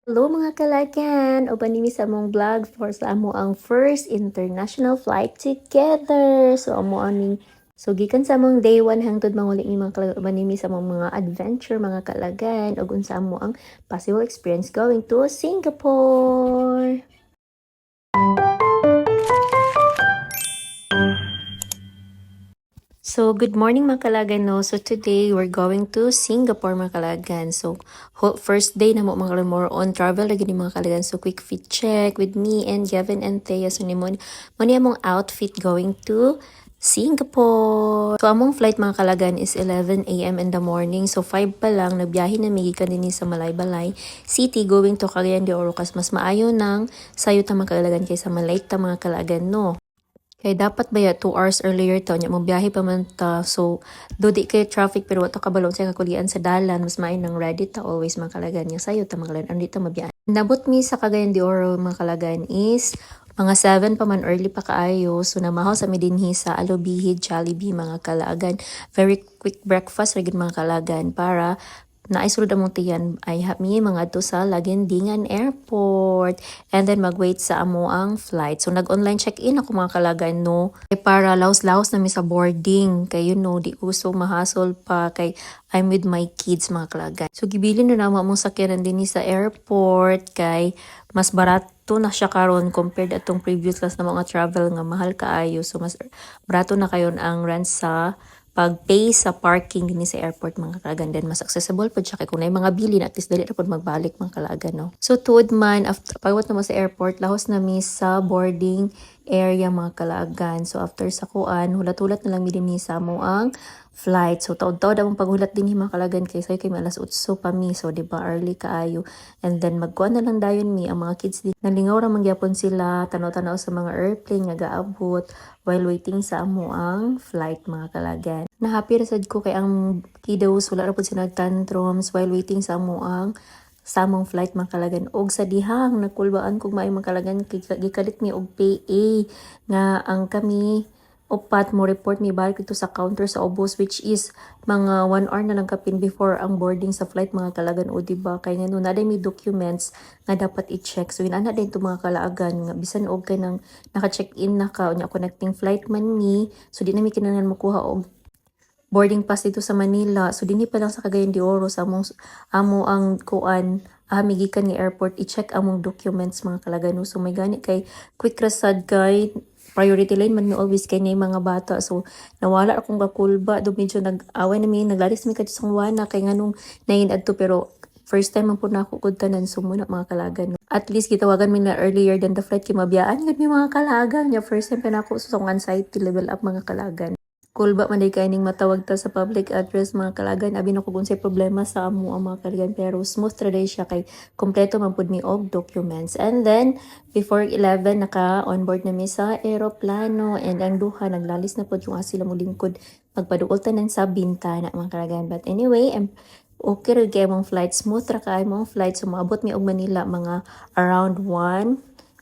Hello mga kalagan! O panimi sa among vlog for sa amo ang first international flight together. So amo aning so gikan sa among day 1 hangtod manguli ni mga kalagan panimi sa among mga adventure mga kalagan ug unsa amo ang possible experience going to Singapore. So, good morning mga kalagan, no? So, today, we're going to Singapore mga kalagan. So, first day na mo mga kalagan, more on travel lagi ni mga kalagan. So, quick fit check with me and Gavin and Thea. So, mo ni among outfit going to Singapore. So, among flight mga kalagan is 11 a.m. in the morning. So, 5 pa lang, nagbiyahe na migikan din sa Malaybalay City going to Cagayan de Oro. Kas mas maayo nang sayo ta mga kalagan kaysa malate ta mga kalagan, no? Kaya dapat ba ya 2 hours earlier to nya mo biyahe pa man ta, so dudi kay traffic pero wato kabalong sa kakulian sa dalan mas maayo nang ready ta always makalagan nya sayo ta magalan andi ta mabiyahe. Nabot mi sa Cagayan de Oro makalagan is mga 7 pa man early pa kaayo, so namahaw sa mi dinhi sa Alubihid Jollibee mga kalagan. Very quick breakfast ra gid mga kalagan para naisulod among tiyan ay mi mga to sa Laguindingan Airport and then mag-wait sa amo ang flight. So nag-online check-in ako mga kalagan, no, para laos-laos na mi sa boarding kay di uso mahasol pa kay I'm with my kids mga kalagan. So gibilin na namo among sakyanan dinhi sa airport kay mas barato na siya karon compared atong previous class na mga travel nga mahal kaayo. So mas barato na kayon ang rent sa pag-pay sa parking din sa airport mga kalagan, then mas accessible po siya kay kung may mga bilin at least dali ra pod magbalik mga kalagan, no. So tuod man after pagwat na mo sa airport lahos na mi sa boarding area mga kalagan. So after sa kuan hulat-hulat na lang mi dinhi sa mo ang flight. So taud-taud among paghulat dinhi mga kalagan kay say kay alas 8 pa mi, so di ba early kaayo, and then magkuan na lang dayon mi ang mga kids din nalingaw ra man gyapon sila tanaw-tanaw sa mga airplane nga gaabot while waiting sa amo ang flight mga kalagan. Na-happy ra sad ko kay ang kiddos wala ra pud sila tantrums while waiting sa amo ang samong flight mga kalagan. Og sa dihang nagkulbaan kog maay mga kalagan gikalit mi og PA nga ang kami upat mo report mi balik dito sa counter sa Obos, which is mga 1 hour na lang kapin before ang boarding sa flight mga kalagan, o diba kay ngano na mi documents nga dapat i-check. So inana din to mga kalagan nga bisan og kay nang naka-check-in na ka unya connecting flight man mi, so di na mi kinahanglan makuha og boarding pass dito sa Manila. So dinhi pa lang sa Cagayan de Oro sa amo ang kuan migikan ni airport i-check among documents mga kalagan. So may gani kay quick rasad kay priority lane man mi always kay nay mga bata, so nawala akong kakulba do medyo nag-away na mi naglalis mi kadto sa wana kay nganong nain adto, pero first time man po na ako kod tanan sumuna mga kalagan. At least gitawagan mi na earlier than the flight kay mabiyaan gud mi mga kalagan nya first time pa na ako sa anxiety level up mga kalagan. Kulba man day kaining matawag ta sa public address mga kalagan, abi na ko kung say problema sa amo ang mga kalagan, pero smooth ra day siya kay kompleto man pud mi og documents. And then before 11 naka onboard na mi sa eroplano, and ang duha naglalis na pud yung sila mo lingkod magpaduol tanan sa bintana mga kalagan. But anyway, okay ra kay mong flight, smooth ra kay mong flight. So maabot mi og Manila mga around 1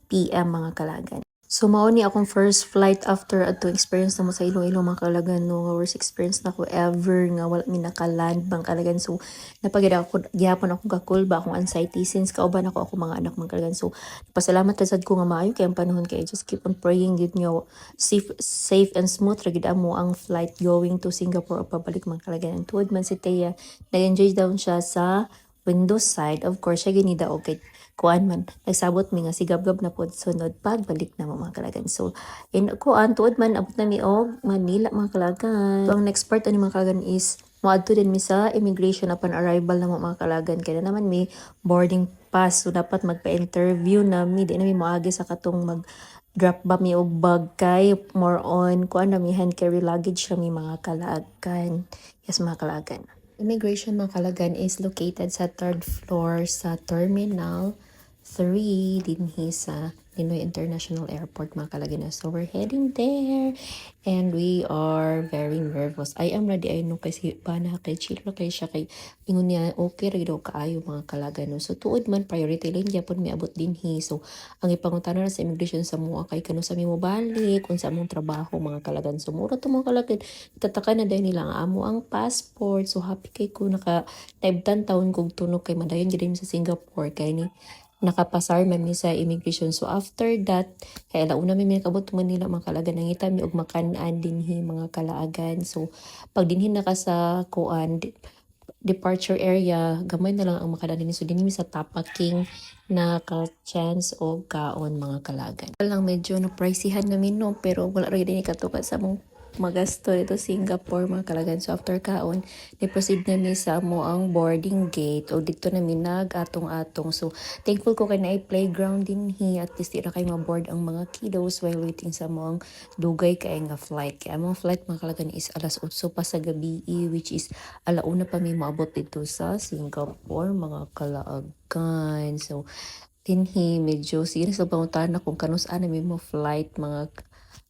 PM mga kalagan. So mao ni akong first flight after ato experience na mo sa Iloilo mga kalagan, no, nga worst experience na ko ever nga wala mi nakaland bang kalagan. So napagid ako gihapon akong kakulba akong anxiety since kauban ako mga anak mga kalagan. So pasalamat sad ko nga maayo kay ang panahon kay just keep on praying gid nyo safe and smooth ra gid amo ang flight going to Singapore o pabalik mga kalagan. Tuod man si Thea nag-enjoy daw siya sa window side, of course siya ginida og kay kuan man nagsabot mi nga sigabgab na pod sunod pagbalik na mga kalagan. So in kuan tuod man abot na mi og Manila mga kalagan. So ang next part ani mga kalagan is moadto din mi sa immigration upon arrival na mga kalagan, kaya naman mi boarding pass, so dapat magpa-interview na mi, di na mi moagi sa katong mag drop ba mi og bag kay more on kuan na mi hand carry luggage ra mi mga kalagan. Yes mga kalagan. Immigration mga kalagan is located sa 3rd floor sa terminal 3 dinhi sa Ninoy International Airport mga kalagana. So we're heading there and we are very nervous. I am ready ay no kasi bana kay chill ra kay siya kay ingon niya okay ra daw kaayo mga kalagano. So tuod man priority lang gyapon mi abot dinhi. So ang ipangutana na sa immigration sa mua kay kano sa mi mo balik unsa among trabaho mga kalagan. So mura to mga kalagan. Tataka na dahil nila nga amo ang passport. So happy kay ko naka 10 taon kog tunog kay madayon gid sa Singapore kay ni nakapasar man mi sa immigration. So after that, kaya launa mi nakabot man nila mga kalaagan nangita mi og makan-an dinhi mga kalaagan. So pag dinhi naka sa kuan departure area, gamay na lang ang makadaan dinhi. So dinhi mi sa tapaking naka-chance og kaon mga kalaagan. Lang medyo no priceyhan namin no pero wala ra dinhi katukat sa mong magasto dito Singapore mga kalagan. So after kaon, ni-proceed namin sa mo ang boarding gate o dito namin nag-atong-atong. So thankful ko kay na playground din hi at least ira kay ma-board ang mga kiddos while waiting sa mo ang dugay kay nga flight. Kaya ang flight mga kalagan is alas 8 pa sa gabi which is alauna pa may maabot dito sa Singapore mga kalaagan. So dinhi medyo serious sa pangutana kung kanus ana may mo flight mga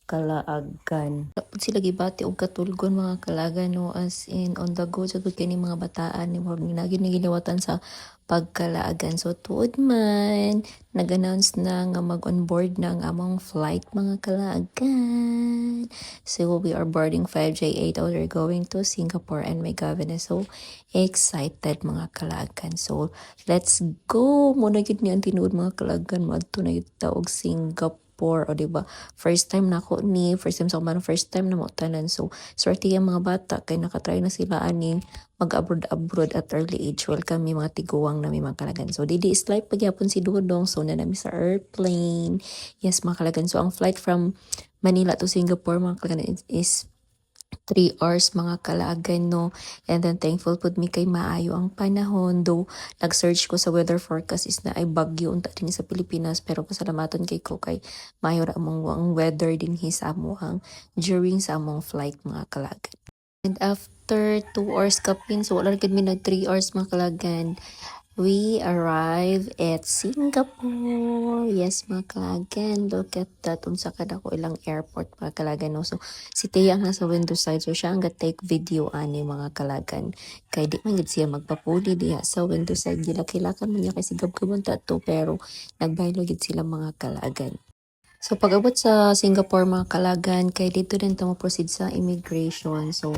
kalaagan. Dapat sila gibati og katulgon mga kalaagan no as in on the go jud kay ni mga bataan ni murag ginagin ni gilawatan sa pagkalaagan. So tuod man nag-announce na nga mag-onboard na ang among flight mga kalaagan. So we are boarding 5J8 out. We're going to Singapore and my goodness so excited mga kalaagan. So let's go. Muna gid ni ang tinuod mga kalaagan madto na gyud ta og Singapore o diba first time na ako first time sa kumain first time na mo tanan so swerte yung mga bata kay nakatry na sila aning mag-abroad at early age welcome may mga tiguwang na may mga kalagan so didi is like pagyapon si Dudong so na namin sa airplane yes mga kalagan so ang flight from Manila to Singapore mga kalagan is 3 hours mga kalaagan no and then thankful pud mi kay maayo ang panahon though nag-search ko sa weather forecast is na ay bagyo unta din sa Pilipinas pero pasalamaton kay ko kay maayo ra ang weather din sa amuhang during sa among flight mga kalaagan and after 2 hours kapin so wala gid mi nag 3 hours mga kalaagan we arrive at Singapore. Yes, mga kalagan. Look at that. Unsa ka na ko ilang airport, mga kalagan. No? So, si Tia ang nasa window side. So, siya ang take video ani mga kalagan. Kaya di man gid siya magpapuli diha sa window side. Gilaki-lakan man niya kay sigab-gabon tato. Pero, nagbaylo gid sila mga kalagan. So, pag-abot sa Singapore mga kalagan, kay dito din mo proceed sa immigration. So,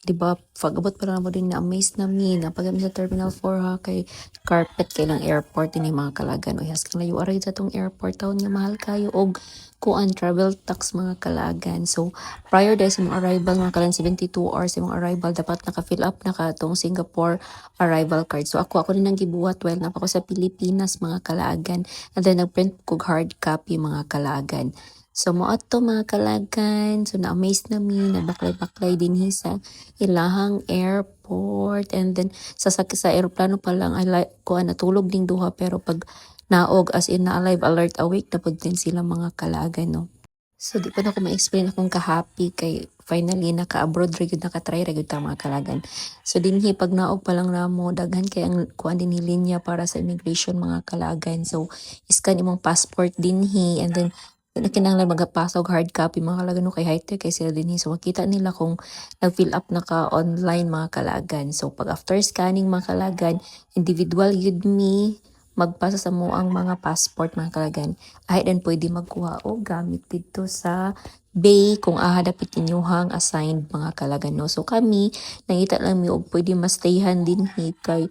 diba, pag-abot pa lang mo din na-amaze namin na pag sa Terminal 4 ha, kay carpet kay lang airport din mga kalagan. O yes, kang layo aray sa tong airport taon nga mahal kayo og kuan travel tax mga kalagan. So, prior dahil sa mga arrival mga kalagan, 72 hours sa mga arrival, dapat naka-fill up na ka tong Singapore arrival card. So, ako din ang gibuhat while na ako sa Pilipinas mga kalagan. And then, nag-print ko hard copy mga kalagan. So, mo ato mga kalagan. So, na-amaze namin, nabaklay-baklay din sa ilahang airport. And then, sa aeroplano pa lang, natulog ding duha. Pero pag naog, as in na-alive, alert, awake, napod din sila mga kalagan, no? So, di pa na ako ma-explain akong ka-happy kay finally naka-abroad rin naka-try rin mga kalagan. So, dinhi pag naog pa lang ramo, daghan kay ang kuan din linya para sa immigration mga kalagan. So, iskan imong passport dinhi and then kinahanglan magapasok hard copy mga kalagan kay high-tech kay sila dinhi. So, makita nila kung nag-fill up na ka online mga kalagan. So, pag after scanning mga kalagan, individual yun me, magpasa sa mo ang mga passport mga kalagan. Ay, then pwede magkuha o gamit dito sa bay kung ahadapit inyuhang assigned mga kalagan. No? So, kami, nangita lang mi og pwede mastayhan din kay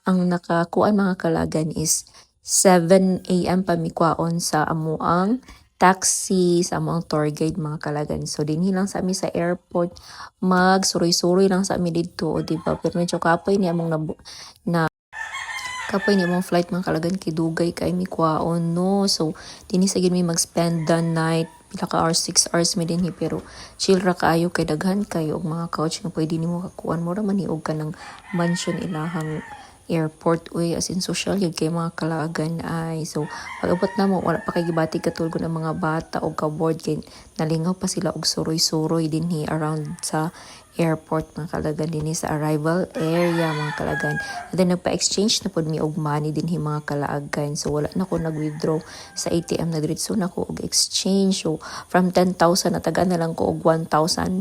ang nakakuan mga kalagan is 7 a.m. pa mi kwaon sa amuang taxi sa mga tour guide mga kalagan. So, dinhi lang sa amin sa airport, magsuroy-suroy lang sa amin dito, o diba? Pero medyo kapoy ni among kapoy ni among flight mga kalagan kay dugay kay mi kwaon, no? So, dinhi sa mi mag-spend the night, pila ka hours, 6 hours mi dinhi, pero chill ra kaayo kay daghan kayo og mga couch nga pwede nimo kakuan mo ra man og ka ng mansion ilahang airport as in social yun kay mga kalagan ay so pag-abot na mo wala pa kay gibati katulgo ng mga bata o ka-board kay nalingaw pa sila og suroy-suroy dinhi around sa airport mga kalagan din sa arrival area mga kalagan. And then nagpa-exchange na pud mi og money din mga kalaagan. So wala na ko nag-withdraw sa ATM na diretso na ko og exchange. So from 10,000 nataga na lang ko og $1,199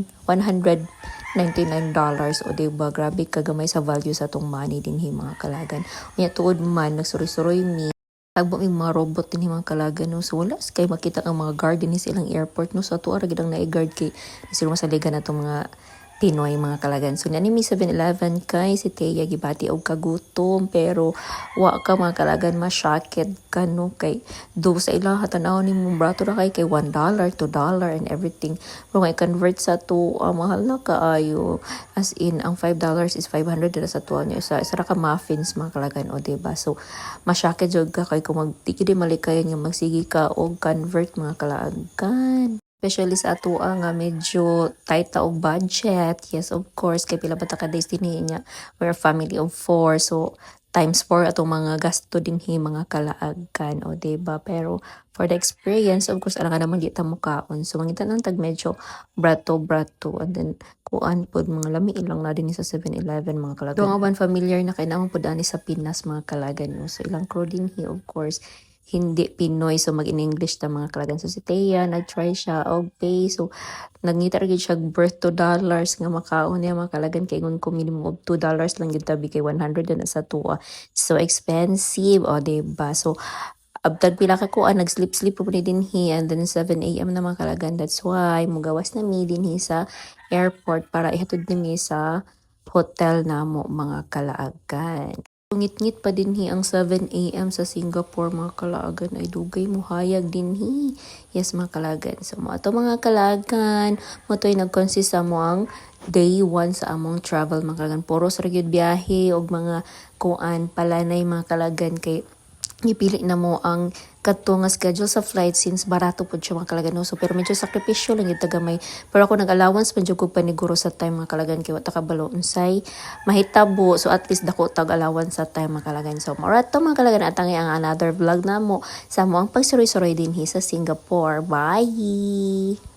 o diba grabe kagamay sa value sa tong money din mga kalagan. Unya tuod man nagsuroy-suroy mi tagbo may mga robot din mga kalagan no. So wala kay makita ang mga guard din sa ilang airport no. So ato ra gid ang na-guard kay sila masaligan na itong mga Pinoy mga kalagan. So nani mi 7-Eleven kay si Teya gibati og kagutom pero wa ka mga kalagan ma-shocked ka no kay do sa ila hatanaw ni mo brato ra kay $1, $2 and everything. Pero kay convert sa to mahal na kaayo. As in ang $5 is 500 sa tuwa niya. Isa ra ka muffins mga kalagan o diba. So ma-shocked jud ka kay kung magtiki di malikayan nga magsigi ka og convert mga kalagan. Especially sa atua nga medyo tight ta og budget. Yes, of course. Kay pila ba ta ka days din niya. We're a family of 4. So, times 4 atong mga gasto din mga kalaagan. O, diba? Pero, for the experience, of course, alam ka naman di ta mukaon. So, mangitan ang tag medyo brato. And then, kuan pod mga lami ilang na din sa 7-Eleven mga kalagan. Doon nga familiar na kay naman pod ani sa Pinas mga kalagan. No? So, ilang crew din of course hindi Pinoy so mag-in-English ta mga kalagan. So si Teya nag-try siya og pay so nangita ra gid siya birth $2 nga makaon niya mga kalagan kay ngun ko minimum of $2 lang gid tabi kay 100 na sa tuwa. So expensive o diba. So abtag pila ka kuan nag-sleep po ni dinhi and then 7 AM na mga kalagan. That's why mugawas na mi dinhi sa airport para ihatod nimi sa hotel namo mga kalaagan. Ngit-ngit pa dinhi ang 7 AM sa Singapore mga kalaagan ay dugay mo hayag dinhi. Yes mga kalagan. So mo ato mga kalagan, mo to'y nag-consist sa mo ang day 1 sa among travel mga kalagan. Puros ra gyud biyahe og mga kuan palanay mga kalagan kay ipili na mo ang kadto nga schedule sa flight since barato pud siya mga kalagan no. So pero medyo sakripisyo lang gyud tagamay. Pero ako nag-allowance man jud ko paniguro sa time mga kalagan kay wa ta kabalo unsay mahitabo. So at least dako tag allowance sa time mga kalagan. So mora to mga kalagan atang ang another vlog namo sa mo ang pagsuroy-suroy dinhi sa Singapore. Bye.